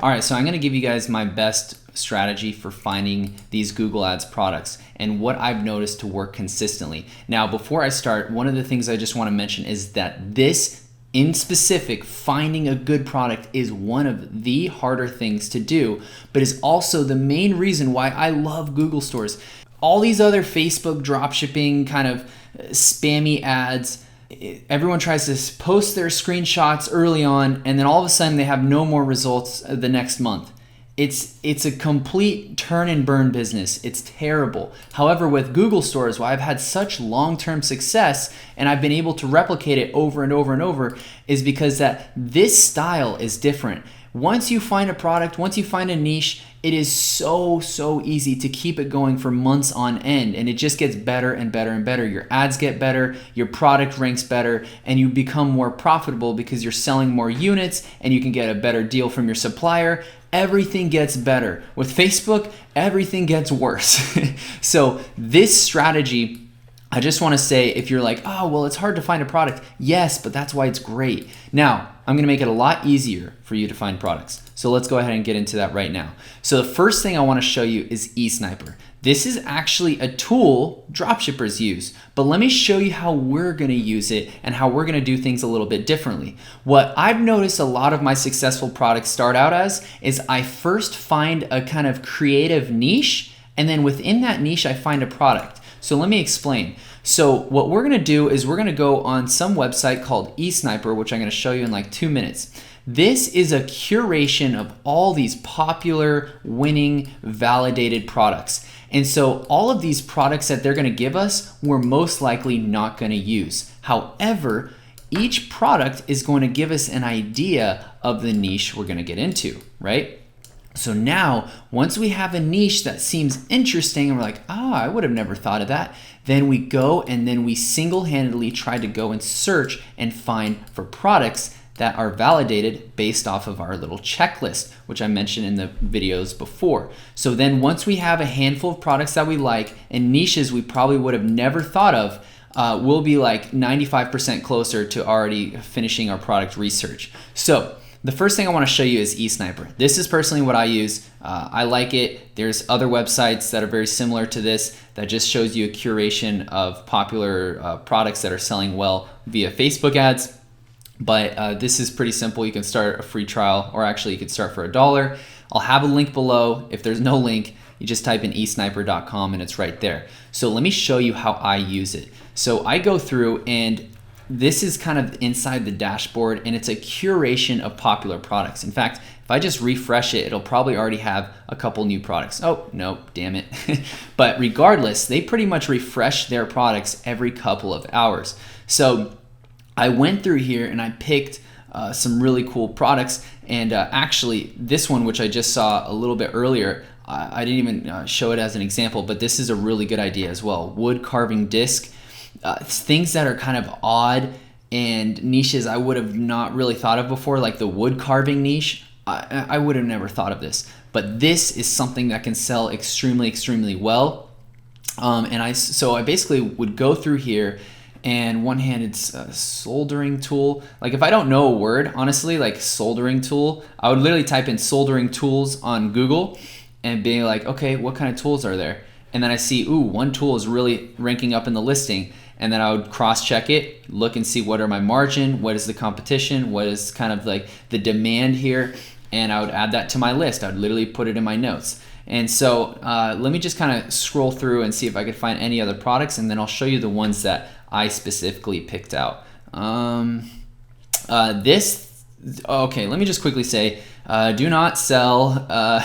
All right, so I'm gonna give you guys my best strategy for finding these Google Ads products and what I've noticed to work consistently. Now, before I start, one of the things I just wanna mention is that this in specific, finding a good product is one of the harder things to do, but is also the main reason why I love Google stores. All these other Facebook dropshipping kind of spammy ads, everyone tries to post their screenshots early on, and then all of a sudden they have no more results the next month. It's a complete turn and burn business. It's terrible. However, with Google stores, why I've had such long-term success and I've been able to replicate it over and over and over is because that this style is different. Once you find a product, once you find a niche, it is so easy to keep it going for months on end, and it just gets better and better and better. Your ads get better, your product ranks better, and you become more profitable because you're selling more units and you can get a better deal from your supplier. Everything gets better. With Facebook, everything gets worse. So this strategy, I just want to say, if you're like, oh, well, it's hard to find a product. Yes, but that's why it's great. Now, I'm going to make it a lot easier for you to find products. So let's go ahead and get into that right now. So the first thing I want to show you is eSniper. This is actually a tool dropshippers use, but let me show you how we're going to use it and how we're going to do things a little bit differently. What I've noticed a lot of my successful products start out as is I first find a kind of creative niche, and then within that niche, I find a product. So let me explain. So what we're going to do is we're going to go on some website called eSniper, which I'm going to show you in like 2 minutes. This is a curation of all these popular, winning, validated products. And so all of these products that they're going to give us, we're most likely not going to use. However, each product is going to give us an idea of the niche we're going to get into, right? So now, once we have a niche that seems interesting and we're like, I would have never thought of that, then we go and then we single-handedly try to go and search and find for products that are validated based off of our little checklist, which I mentioned in the videos before. So then once we have a handful of products that we like and niches we probably would have never thought of, we'll be like 95% closer to already finishing our product research. So the first thing I want to show you is eSniper. This is personally what I use. I like it. There's other websites that are very similar to this that just shows you a curation of popular products that are selling well via Facebook ads. But this is pretty simple. You can start a free trial, or actually you can start for $1. I'll have a link below. If there's no link, you just type in eSniper.com and it's right there. So let me show you how I use it. So I go through, and this is kind of inside the dashboard, and it's a curation of popular products. In fact, if I just refresh it, it'll probably already have a couple new products. Oh, no, damn it. But regardless, they pretty much refresh their products every couple of hours. So I went through here and I picked some really cool products, and actually this one, which I just saw a little bit earlier, I didn't even show it as an example, but this is a really good idea as well. Wood carving disc, things that are kind of odd and niches I would have not really thought of before, like the wood carving niche. I would have never thought of this, but this is something that can sell extremely well. So I basically would go through here, and one-handed soldering tool. Like if I don't know a word, honestly, like soldering tool, I would literally type in soldering tools on Google and be like, okay, what kind of tools are there? And then I see, ooh, one tool is really ranking up in the listing. And then I would cross-check it, look and see what are my margin, what is the competition, what is kind of like the demand here, and I would add that to my list. I would literally put it in my notes. And so let me just kind of scroll through and see if I could find any other products, and then I'll show you the ones that I specifically picked out. Okay, let me just quickly say, do not sell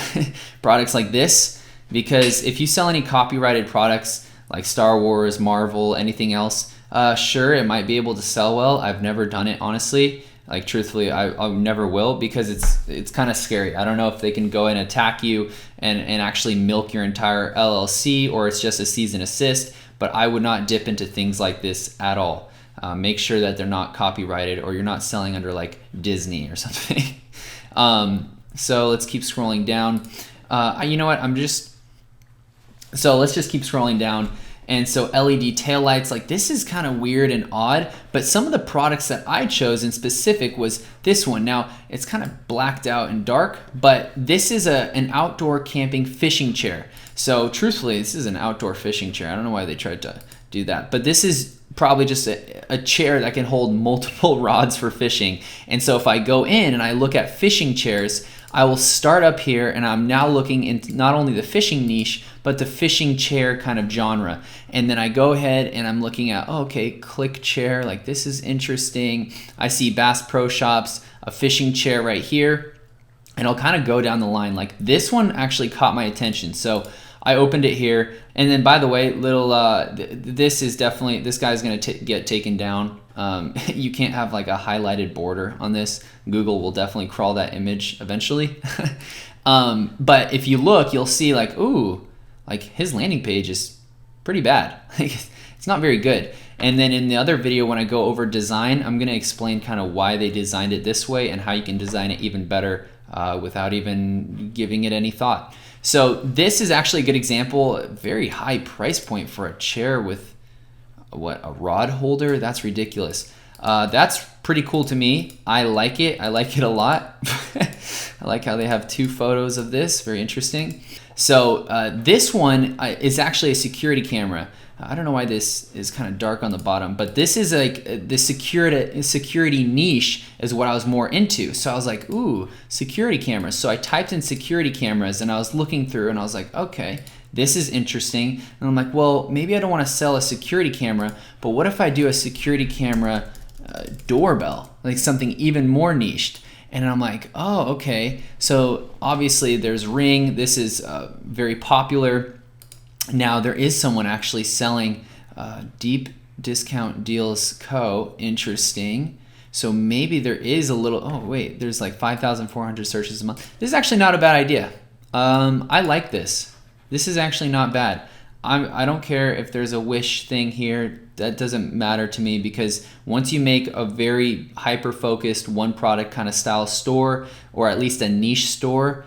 products like this, because if you sell any copyrighted products like Star Wars, Marvel, anything else, sure, it might be able to sell well. I've never done it, honestly. Like truthfully, I never will, because it's kind of scary. I don't know if they can go and attack you and actually milk your entire LLC, or it's just a cease and assist. But I would not dip into things like this at all. Make sure that they're not copyrighted, or you're not selling under like Disney or something. So let's keep scrolling down. You know what? So let's just keep scrolling down. And so LED taillights, like this is kind of weird and odd, but some of the products that I chose in specific was this one. Now it's kind of blacked out and dark, but this is an outdoor camping fishing chair. So truthfully, this is an outdoor fishing chair. I don't know why they tried to do that, but this is probably just a chair that can hold multiple rods for fishing. And so if I go in and I look at fishing chairs, I will start up here, and I'm now looking into not only the fishing niche, but the fishing chair kind of genre. And then I go ahead and I'm looking at, oh, okay, click chair, like this is interesting. I see Bass Pro Shops, a fishing chair right here, and I'll kind of go down the line. Like this one actually caught my attention. So I opened it here, and then by the way, this is definitely, this guy's gonna get taken down. You can't have like a highlighted border on this. Google will definitely crawl that image eventually. But if you look, you'll see like, ooh, like his landing page is pretty bad. It's not very good. And then in the other video, when I go over design, I'm gonna explain kind of why they designed it this way and how you can design it even better without even giving it any thought. So this is actually a good example, a very high price point for a chair with a rod holder. That's ridiculous. That's pretty cool to me. I like it. I like it a lot. I like how they have two photos of this. Very interesting. So this one is actually a security camera. I don't know why this is kind of dark on the bottom, but this is like the security niche is what I was more into. So I was like, ooh, security cameras. So I typed in security cameras and I was looking through and I was like, okay, this is interesting. And I'm like, well, maybe I don't want to sell a security camera, but what if I do a security camera doorbell, like something even more niched? And I'm like, oh, okay. So obviously there's Ring. This is very popular. Now there is someone actually selling Deep Discount Deals Co. Interesting. So maybe there is a little, oh wait, there's like 5,400 searches a month. This is actually not a bad idea. I like this. This is actually not bad. I don't care if there's a Wish thing here. That doesn't matter to me, because once you make a very hyper-focused one product kind of style store, or at least a niche store,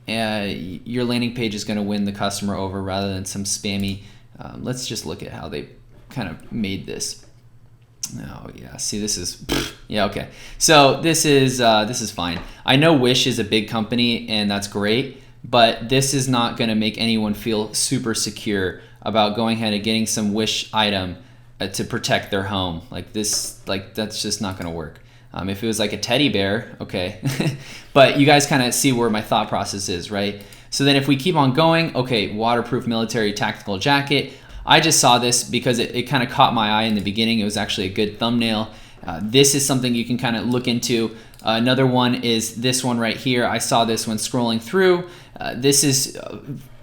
your landing page is going to win the customer over rather than some spammy. Let's just look at how they kind of made this. Oh yeah, see, this is yeah, okay. So this is fine. I know Wish is a big company and that's great, but this is not going to make anyone feel super secure about going ahead and getting some Wish item to protect their home. Like this, like that's just not going to work. If it was like a teddy bear, okay. But you guys kind of see where my thought process is, right? So then if we keep on going, okay, waterproof military tactical jacket. I just saw this because it kind of caught my eye in the beginning. It was actually a good thumbnail. This is something you can kind of look into. Another one is this one right here. I saw this when scrolling through. This is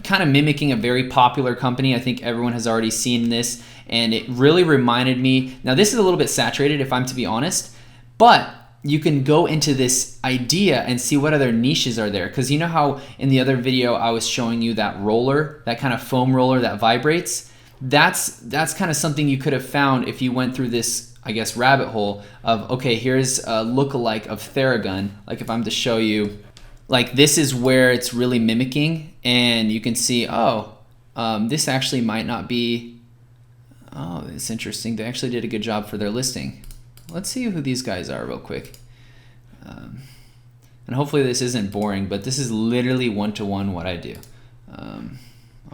kind of mimicking a very popular company. I think everyone has already seen this, and it really reminded me. Now this is a little bit saturated, if I'm to be honest, but you can go into this idea and see what other niches are there. Because you know how in the other video I was showing you that roller, that kind of foam roller that vibrates? That's kind of something you could have found if you went through this, I guess, rabbit hole of, okay, here's a lookalike of Theragun. Like if I'm to show you, like this is where it's really mimicking, and you can see, oh, this actually might not be, oh, it's interesting. They actually did a good job for their listing. Let's see who these guys are real quick. And hopefully this isn't boring, but this is literally one-to-one what I do.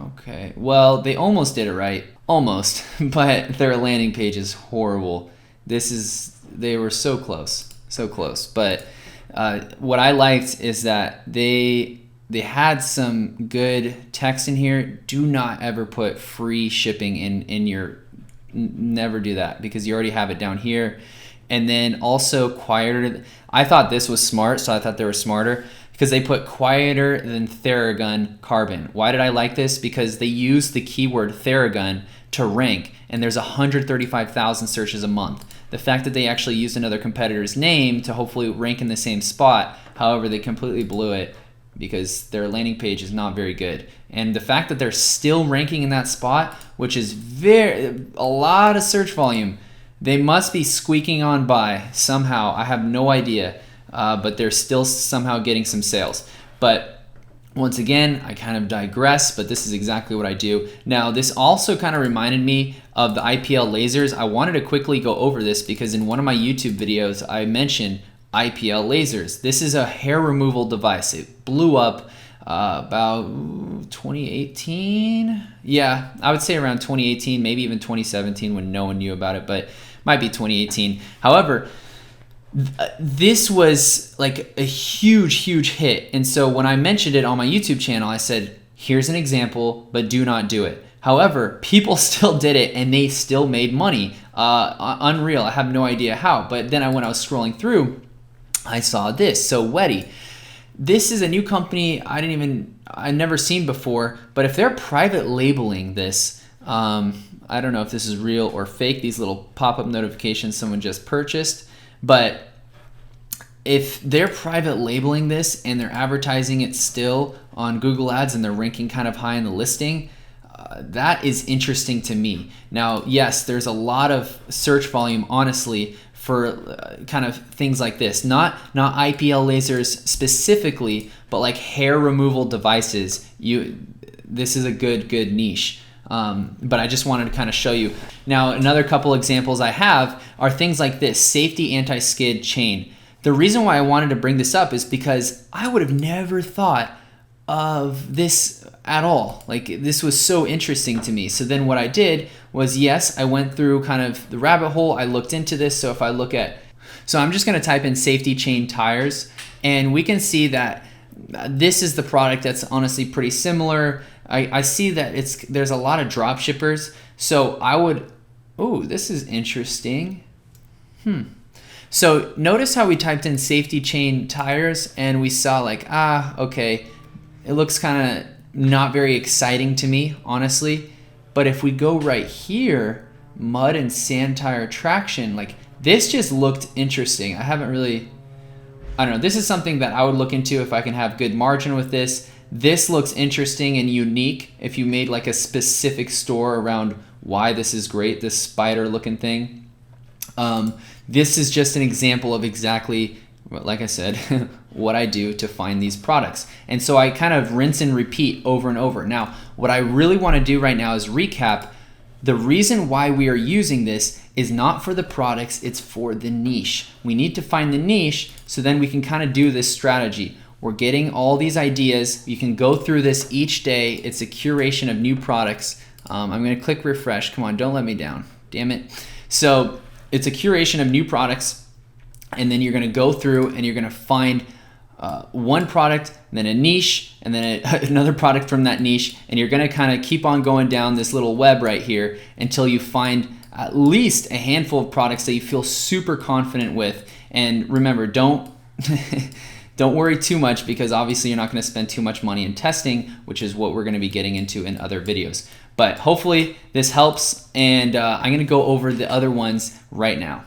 Okay, well, they almost did it right. Almost, but their landing page is horrible. They were so close, so close. But what I liked is that they had some good text in here. Do not ever put free shipping in your, never do that, because you already have it down here. And then also quieter. I thought this was smart, so I thought they were smarter, because they put quieter than Theragun Carbon. Why did I like this? Because they use the keyword Theragun to rank, and there's 135,000 searches a month. The fact that they actually used another competitor's name to hopefully rank in the same spot, however, they completely blew it because their landing page is not very good. And the fact that they're still ranking in that spot, which is a lot of search volume, they must be squeaking on by somehow. I have no idea, but they're still somehow getting some sales. But Once again, I kind of digress, but this is exactly what I do. Now, this also kind of reminded me of the IPL lasers. I wanted to quickly go over this because in one of my YouTube videos, I mentioned IPL lasers. This is a hair removal device. It blew up about 2018. Yeah, I would say around 2018, maybe even 2017 when no one knew about it, but might be 2018. However, this was like a huge hit. And so when I mentioned it on my YouTube channel, I said, here's an example, but do not do it. However, people still did it and they still made money. Unreal. I have no idea how. But then when I was scrolling through, I saw this. So Wetty. This is a new company I'd never seen before, but if they're private labeling this, I don't know if this is real or fake, these little pop-up notifications someone just purchased. But if they're private labeling this and they're advertising it still on Google Ads and they're ranking kind of high in the listing, that is interesting to me. Now, yes, there's a lot of search volume, honestly, for kind of things like this. Not IPL lasers specifically, but like hair removal devices. This is a good niche. But I just wanted to kind of show you. Now, another couple examples I have are things like this, safety anti-skid chain. The reason why I wanted to bring this up is because I would have never thought of this at all. Like, this was so interesting to me. So then what I did was, yes, I went through kind of the rabbit hole. I looked into this. So if I look at, so I'm just going to type in safety chain tires, and we can see that this is the product that's honestly pretty similar. I see that there's a lot of drop shippers. So I would, this is interesting. So notice how we typed in safety chain tires and we saw like, okay, it looks kind of not very exciting to me, honestly. But if we go right here, mud and sand tire traction, like this just looked interesting. I don't know. This is something that I would look into if I can have good margin with this. This looks interesting and unique if you made like a specific store around why this is great, this spider looking thing. This is just an example of exactly, like I said, what I do to find these products. And so I kind of rinse and repeat over and over. Now, what I really want to do right now is recap. The reason why we are using this is not for the products, it's for the niche. We need to find the niche so then we can kind of do this strategy. We're getting all these ideas. You can go through this each day. It's a curation of new products. I'm going to click refresh. Come on, don't let me down. Damn it. So it's a curation of new products, and then you're going to go through and you're going to find one product, and then a niche, and then another product from that niche, and you're going to kind of keep on going down this little web right here until you find at least a handful of products that you feel super confident with. And remember, don't worry too much, because obviously you're not going to spend too much money in testing, which is what we're going to be getting into in other videos. But hopefully this helps, and I'm going to go over the other ones right now.